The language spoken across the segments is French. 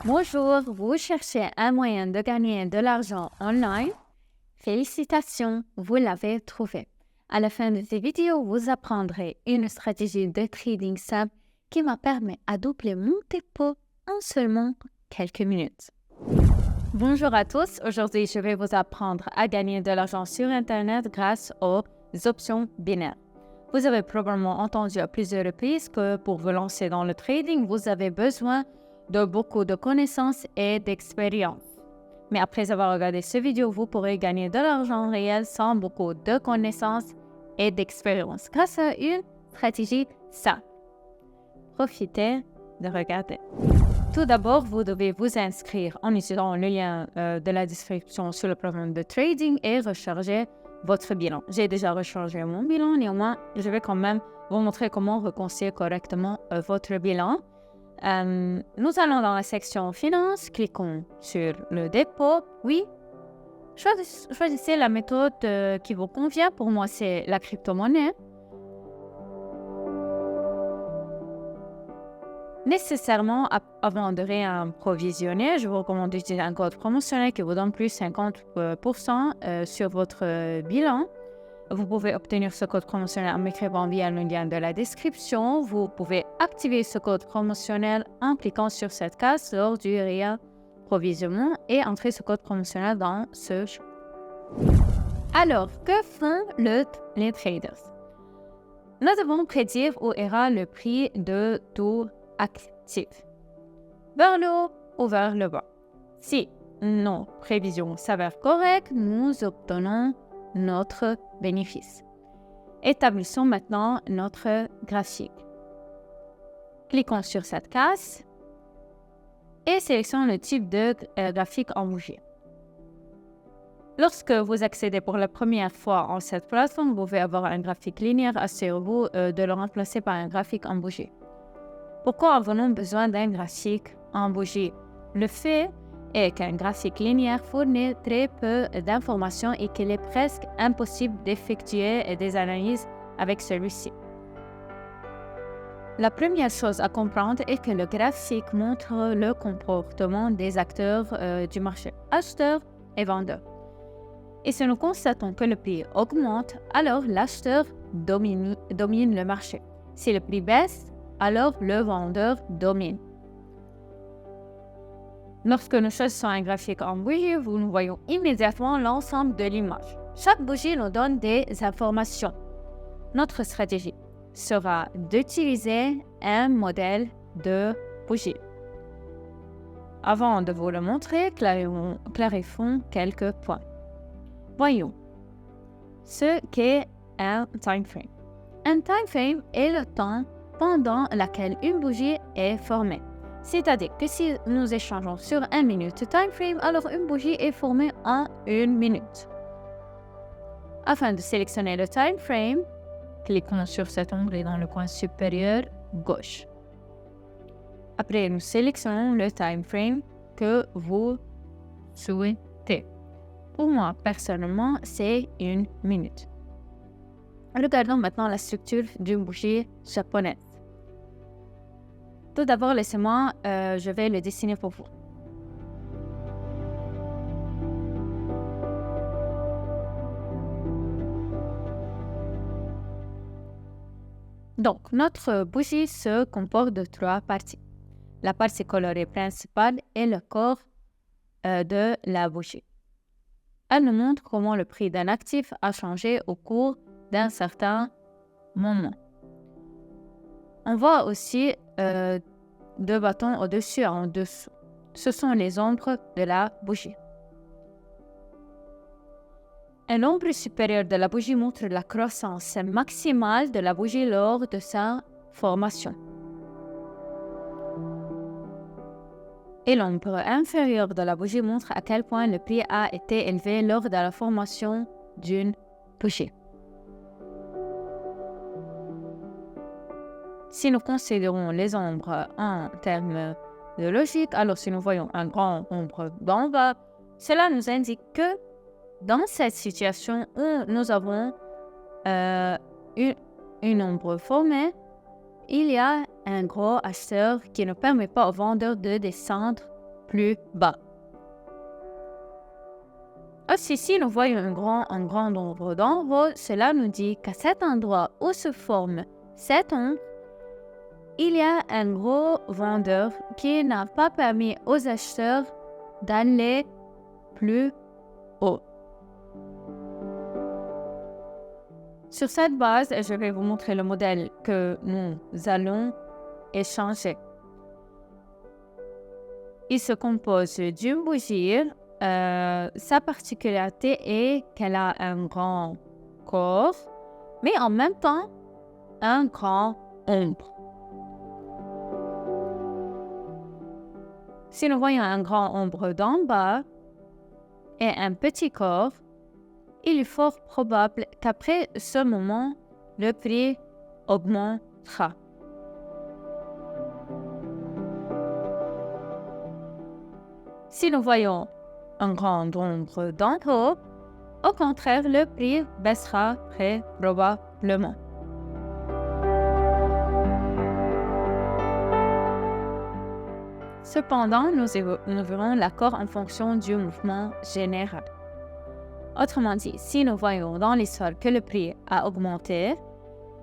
Bonjour, vous cherchez un moyen de gagner de l'argent online? Félicitations, vous l'avez trouvé. À la fin de cette vidéo, vous apprendrez une stratégie de trading simple qui me permet à doubler mon dépôt en seulement quelques minutes. Bonjour à tous, aujourd'hui je vais vous apprendre à gagner de l'argent sur Internet grâce aux options binaires. Vous avez probablement entendu à plusieurs reprises que pour vous lancer dans le trading, vous avez besoin de beaucoup de connaissances et d'expérience. Mais après avoir regardé cette vidéo, vous pourrez gagner de l'argent réel sans beaucoup de connaissances et d'expérience grâce à une stratégie simple. Profitez de regarder. Tout d'abord, vous devez vous inscrire en utilisant le lien de la description sur le programme de trading et recharger votre bilan. J'ai déjà rechargé mon bilan, néanmoins, je vais quand même vous montrer comment reconcilier correctement votre bilan. Nous allons dans la section Finance, cliquons sur le dépôt, oui. Choisissez la méthode qui vous convient. Pour moi, c'est la crypto-monnaie. Nécessairement, avant de réapprovisionner, je vous recommande d'utiliser un code promotionnel qui vous donne plus 50% sur votre bilan. Vous pouvez obtenir ce code promotionnel en m'écrivant via le lien de la description. Vous pouvez activer ce code promotionnel en cliquant sur cette case lors du réapprovisionnement et entrer ce code promotionnel dans ce champ. Alors, que font les traders? Nous devons prédire où ira le prix de tout actif, vers le haut ou vers le bas. Si nos prévisions s'avèrent correctes, nous obtenons notre bénéfice. Établissons maintenant notre graphique. Cliquons sur cette case et sélectionnons le type de graphique en bougie. Lorsque vous accédez pour la première fois en cette plateforme, vous pouvez avoir un graphique linéaire. Assurez-vous de le remplacer par un graphique en bougie. Pourquoi avons-nous besoin d'un graphique en bougie? Le fait est qu'un graphique linéaire fournit très peu d'informations et qu'il est presque impossible d'effectuer des analyses avec celui-ci. La première chose à comprendre est que le graphique montre le comportement des acteurs du marché, acheteurs et vendeurs. Et si nous constatons que le prix augmente, alors l'acheteur domine le marché. Si le prix baisse, alors le vendeur domine. Lorsque nous choisissons un graphique en bougie, nous voyons immédiatement l'ensemble de l'image. Chaque bougie nous donne des informations. Notre stratégie sera d'utiliser un modèle de bougie. Avant de vous le montrer, clarifions quelques points. Voyons ce qu'est un time frame. Un time frame est le temps pendant lequel une bougie est formée. C'est-à-dire que si nous échangeons sur 1 minute time frame, alors une bougie est formée en 1 minute. Afin de sélectionner le time frame, cliquons sur cet onglet dans le coin supérieur gauche. Après, nous sélectionnons le time frame que vous souhaitez. Pour moi, personnellement, c'est 1 minute. Regardons maintenant la structure d'une bougie japonaise. Tout d'abord, laissez-moi, je vais le dessiner pour vous. Donc, notre bougie se comporte de 3 parties. La partie colorée principale est le corps de la bougie. Elle nous montre comment le prix d'un actif a changé au cours d'un certain moment. On voit aussi 2 bâtons au-dessus et en dessous. Ce sont les ombres de la bougie. L'ombre supérieure de la bougie montre la croissance maximale de la bougie lors de sa formation. Et l'ombre inférieure de la bougie montre à quel point le prix a été élevé lors de la formation d'une bougie. Si nous considérons les ombres en termes de logique, alors si nous voyons un grand ombre d'en bas, cela nous indique que dans cette situation où nous avons une ombre formée, il y a un gros acheteur qui ne permet pas au vendeur de descendre plus bas. Aussi, si nous voyons un grand nombre d'ombres, cela nous dit qu'à cet endroit où se forme cette ombre, il y a un gros vendeur qui n'a pas permis aux acheteurs d'aller plus haut. Sur cette base, je vais vous montrer le modèle que nous allons échanger. Il se compose d'une bougie. Sa particularité est qu'elle a un grand corps, mais en même temps, un grand ombre. Si nous voyons un grand ombre d'en bas et un petit corps, il est fort probable qu'après ce moment, le prix augmentera. Si nous voyons un grand ombre d'en haut, au contraire, le prix baissera très probablement. Cependant, nous verrons l'accord en fonction du mouvement général. Autrement dit, si nous voyons dans l'histoire que le prix a augmenté,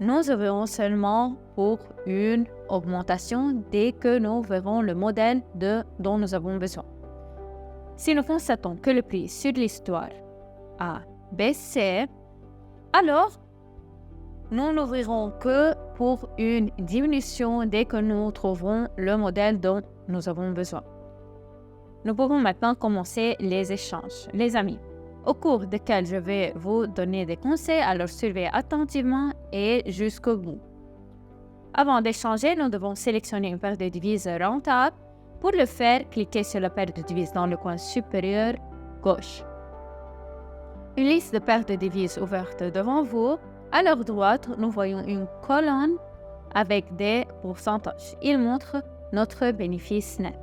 nous verrons seulement pour une augmentation dès que nous verrons le modèle dont nous avons besoin. Si nous constatons que le prix sur l'histoire a baissé, alors nous n'ouvrirons que pour une diminution dès que nous trouverons le modèle dont nous avons besoin. Nous pouvons maintenant commencer les échanges. Les amis, au cours desquels je vais vous donner des conseils, alors suivez attentivement et jusqu'au bout. Avant d'échanger, nous devons sélectionner une paire de devises rentable. Pour le faire, cliquez sur la paire de devises dans le coin supérieur gauche. Une liste de paires de devises ouverte devant vous. À leur droite, nous voyons une colonne avec des pourcentages. Il montre notre bénéfice net.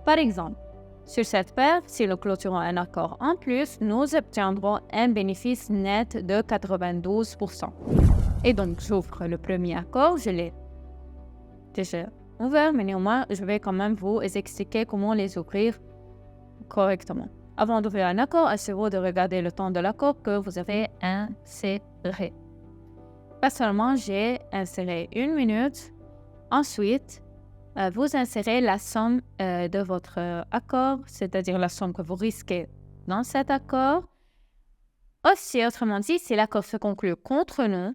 Par exemple, sur cette paire, si nous clôturons un accord en plus, nous obtiendrons un bénéfice net de 92%. Et donc, j'ouvre le premier accord, je l'ai déjà ouvert, mais néanmoins, je vais quand même vous expliquer comment les ouvrir correctement. Avant d'ouvrir un accord, assurez-vous de regarder le temps de l'accord que vous avez inséré. Personnellement, j'ai inséré 1 minute. Ensuite, vous insérez la somme de votre accord, c'est-à-dire la somme que vous risquez dans cet accord. Aussi, autrement dit, si l'accord se conclut contre nous,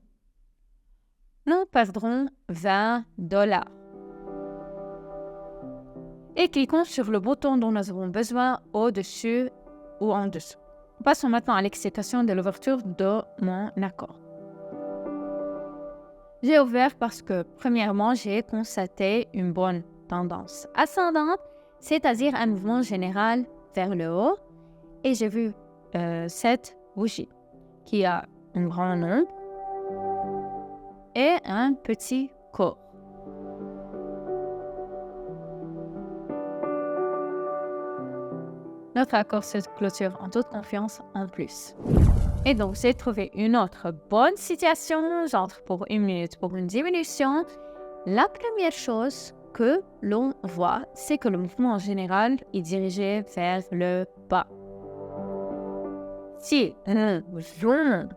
nous perdrons $20. Et cliquons sur le bouton dont nous avons besoin au-dessus ou en dessous. Passons maintenant à l'excitation de l'ouverture de mon accord. J'ai ouvert parce que, premièrement, j'ai constaté une bonne tendance ascendante, c'est-à-dire un mouvement général vers le haut, et j'ai vu cette bougie qui a un grand nombre et un petit corps. Notre accord se clôture en toute confiance en plus. Et donc, j'ai trouvé une autre bonne situation, j'entre pour 1 minute pour une diminution. La première chose que l'on voit, c'est que le mouvement en général est dirigé vers le bas. Si on zoome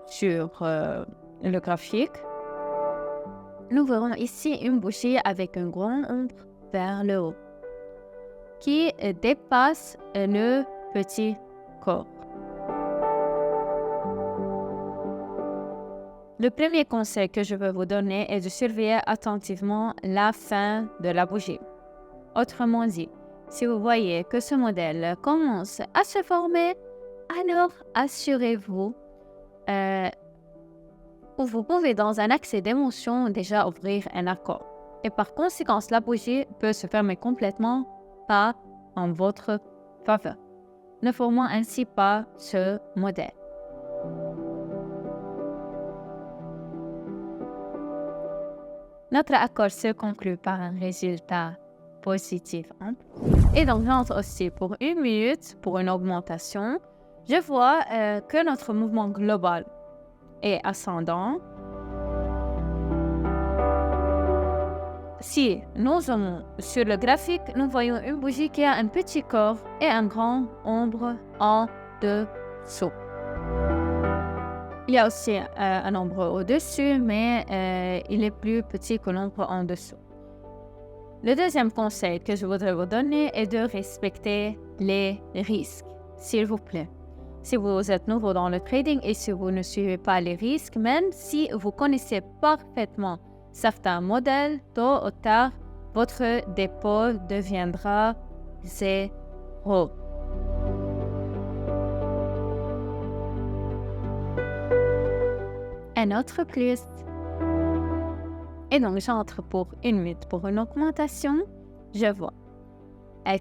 sur le graphique, nous verrons ici une bougie avec un grand ombre vers le haut qui dépasse le petit corps. Le premier conseil que je veux vous donner est de surveiller attentivement la fin de la bougie. Autrement dit, si vous voyez que ce modèle commence à se former, alors assurez-vous ou vous pouvez dans un accès d'émotion déjà ouvrir un accord. Et par conséquent, la bougie peut se fermer complètement, pas en votre faveur. Ne formons ainsi pas ce modèle. Notre accord se conclut par un résultat positif. Et donc, j'entre aussi pour 1 minute pour une augmentation. Je vois que notre mouvement global est ascendant. Si nous zoomons sur le graphique, nous voyons une bougie qui a un petit corps et un grand ombre en dessous. Il y a aussi un ombre au-dessus, mais il est plus petit que l'ombre en dessous. Le deuxième conseil que je voudrais vous donner est de respecter les risques, s'il vous plaît. Si vous êtes nouveau dans le trading et si vous ne suivez pas les risques, même si vous connaissez parfaitement certains modèles, tôt ou tard, votre dépôt deviendra zéro. Un autre plus. Et donc, j'entre pour 1 minute pour une augmentation. Je vois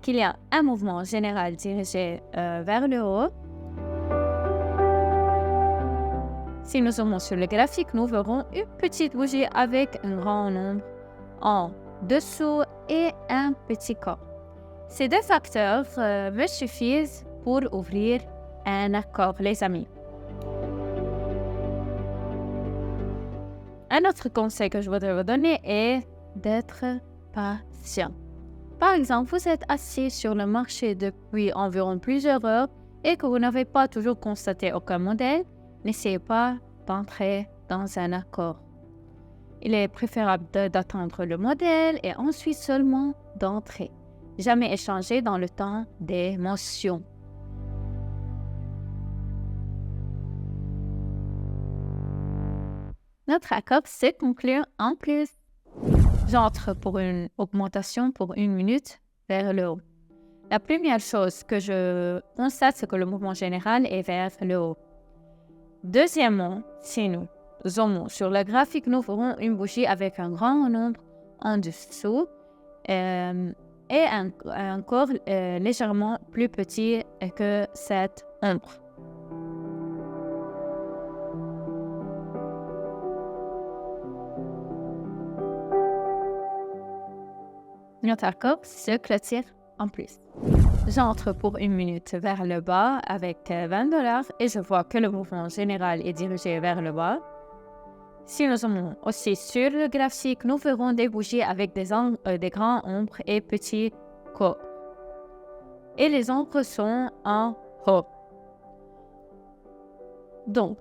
qu'il y a un mouvement général dirigé vers le haut. Si nous zoomons sur le graphique, nous verrons une petite bougie avec un grand nombre en dessous et un petit corps. Ces deux facteurs me suffisent pour ouvrir un accord, les amis. Un autre conseil que je voudrais vous donner est d'être patient. Par exemple, vous êtes assis sur le marché depuis environ plusieurs heures et que vous n'avez pas toujours constaté aucun modèle, n'essayez pas d'entrer dans un accord. Il est préférable d'attendre le modèle et ensuite seulement d'entrer. Jamais échanger dans le temps d'émotion. Notre accord se conclut en plus. J'entre pour une augmentation pour 1 minute vers le haut. La première chose que je constate, c'est que le mouvement général est vers le haut. Deuxièmement, si nous zoomons sur le graphique, nous verrons une bougie avec un grand nombre en dessous et un corps légèrement plus petit que cette ombre. Notre accord se clôture en plus. J'entre pour 1 minute vers le bas avec $20 et je vois que le mouvement général est dirigé vers le bas. Si nous zoomons aussi sur le graphique, nous verrons des bougies avec des grands ombres et petits corps. Et les ombres sont en haut. Donc,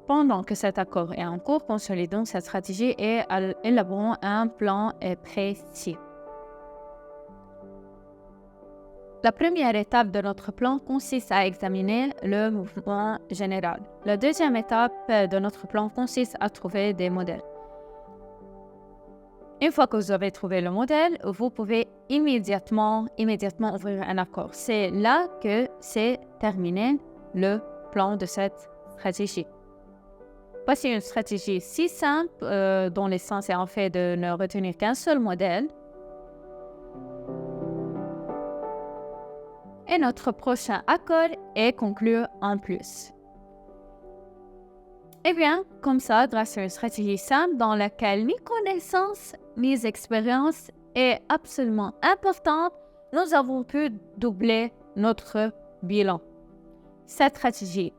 pendant que cet accord est en cours, consolidons cette stratégie et élaborons un plan précis. La première étape de notre plan consiste à examiner le mouvement général. La deuxième étape de notre plan consiste à trouver des modèles. Une fois que vous avez trouvé le modèle, vous pouvez immédiatement ouvrir un accord. C'est là que c'est terminé le plan de cette stratégie. Voici une stratégie si simple dont l'essence est en fait de ne retenir qu'un seul modèle. Et notre prochain accord est conclu en plus. Eh bien, comme ça, grâce à une stratégie simple dans laquelle mes connaissances, mes expériences est absolument importante, nous avons pu doubler notre bilan. Cette stratégie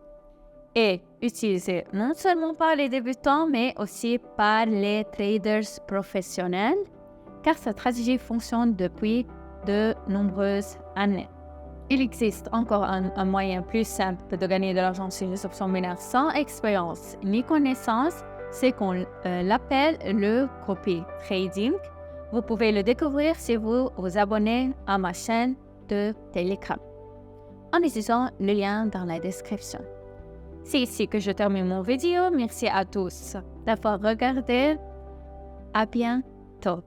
est utilisée non seulement par les débutants, mais aussi par les traders professionnels, car cette stratégie fonctionne depuis de nombreuses années. Il existe encore un moyen plus simple de gagner de l'argent sur les options binaires sans expérience ni connaissance, c'est qu'on l'appelle le copy trading. Vous pouvez le découvrir si vous vous abonnez à ma chaîne de Telegram en utilisant le lien dans la description. C'est ici que je termine mon vidéo. Merci à tous d'avoir regardé. À bientôt.